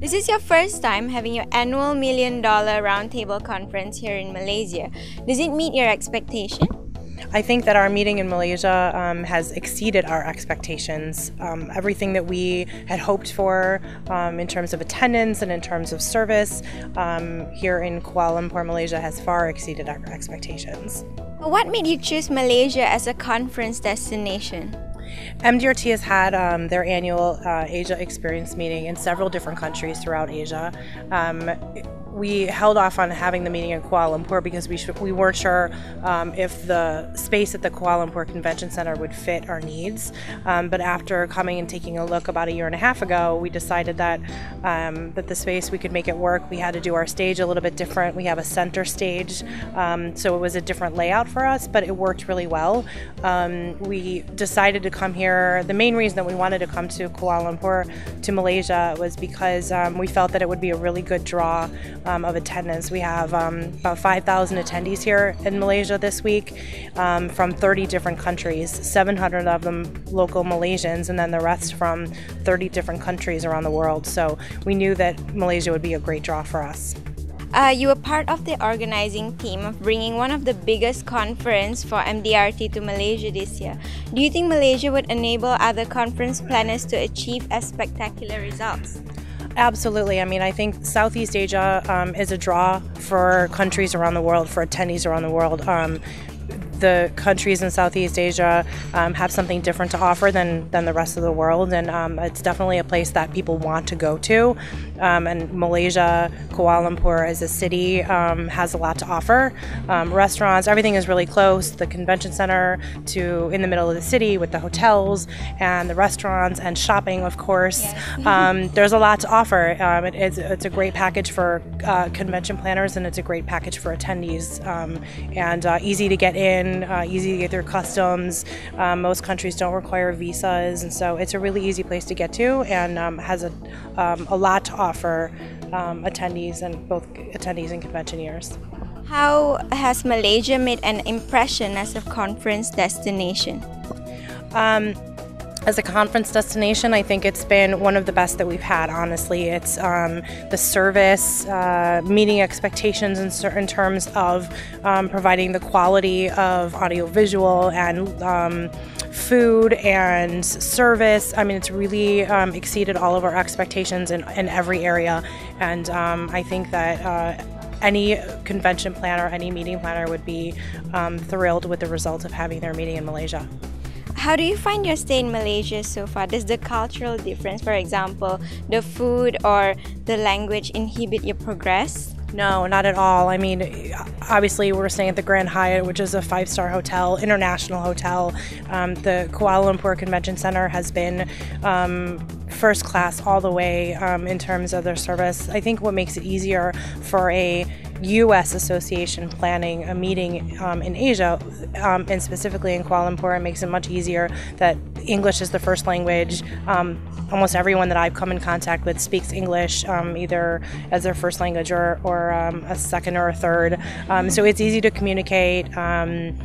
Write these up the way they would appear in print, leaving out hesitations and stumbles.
This is your first time having your annual $1 Million Roundtable Conference here in Malaysia. Does it meet your expectation? I think that our meeting in Malaysia has exceeded our expectations. Everything that we had hoped for in terms of attendance and in terms of service here in Kuala Lumpur, Malaysia has far exceeded our expectations. What made you choose Malaysia as a conference destination? MDRT has had their annual Asia Experience meeting in several different countries throughout Asia. We held off on having the meeting in Kuala Lumpur because we weren't sure if the space at the Kuala Lumpur Convention Center would fit our needs. But after coming and taking a look about 1.5 years ago, we decided that that the space, we could make it work. We had to do our stage a little bit different. We have a center stage, so it was a different layout for us, but it worked really well. We decided to come here. The main reason that we wanted to come to Kuala Lumpur, to Malaysia, was because we felt that it would be a really good draw of attendance. We have about 5,000 attendees here in Malaysia this week from 30 different countries, 700 of them local Malaysians, and then the rest from 30 different countries around the world. So we knew that Malaysia would be a great draw for us. You were part of the organizing team of bringing one of the biggest conference for MDRT to Malaysia this year. Do you think Malaysia would enable other conference planners to achieve as spectacular results? Absolutely. I mean, I think Southeast Asia is a draw for countries around the world, for attendees around the world. The countries in Southeast Asia have something different to offer than the rest of the world, and it's definitely a place that people want to go to. And Malaysia, Kuala Lumpur as a city has a lot to offer. Restaurants, everything is really close. The convention center to in the middle of the city with the hotels and the restaurants and shopping, of course. Yes. There's a lot to offer. It's a great package for convention planners, and it's a great package for attendees, and easy to get in. Easy to get through customs. Most countries don't require visas, and so it's a really easy place to get to, and has a lot to offer attendees, and both attendees and conventioneers. How has Malaysia made an impression as a conference destination? As a conference destination, I think it's been one of the best that we've had, honestly. It's the service, meeting expectations in certain terms of providing the quality of audiovisual and food and service. I mean, it's really exceeded all of our expectations in every area, and I think that any convention planner, any meeting planner would be thrilled with the result of having their meeting in Malaysia. How do you find your stay in Malaysia so far? Does the cultural difference, for example, the food or the language, inhibit your progress? No, not at all. I mean, obviously we're staying at the Grand Hyatt, which is a 5-star hotel, international hotel. The Kuala Lumpur Convention Center has been first class all the way in terms of their service. I think what makes it easier for a U.S. association planning a meeting in Asia, and specifically in Kuala Lumpur, it makes it much easier that English is the first language. Almost everyone that I've come in contact with speaks English either as their first language or a second or a third. So it's easy to communicate, and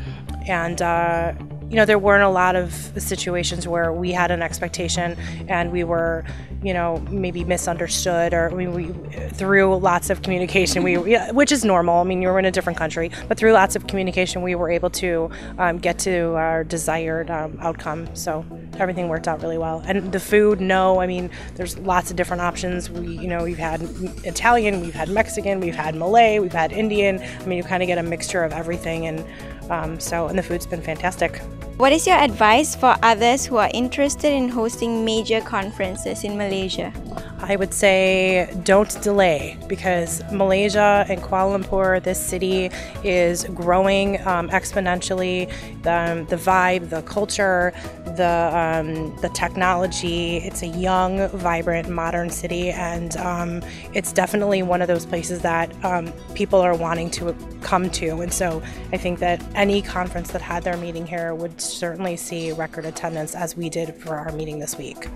you know, there weren't a lot of situations where we had an expectation and we were, you know, maybe misunderstood, or we through lots of communication, which is normal. I mean, you're in a different country, but through lots of communication, we were able to get to our desired outcome. So everything worked out really well. And the food, I mean, there's lots of different options. We've had Italian, we've had Mexican, we've had Malay, we've had Indian. I mean, you kind of get a mixture of everything, and the food's been fantastic. What is your advice for others who are interested in hosting major conferences in Malaysia? I would say don't delay, because Malaysia and Kuala Lumpur, this city, is growing exponentially. The vibe, the culture, the technology. It's a young, vibrant, modern city, and it's definitely one of those places that people are wanting to come to. And so I think that any conference that had their meeting here would certainly see record attendance, as we did for our meeting this week.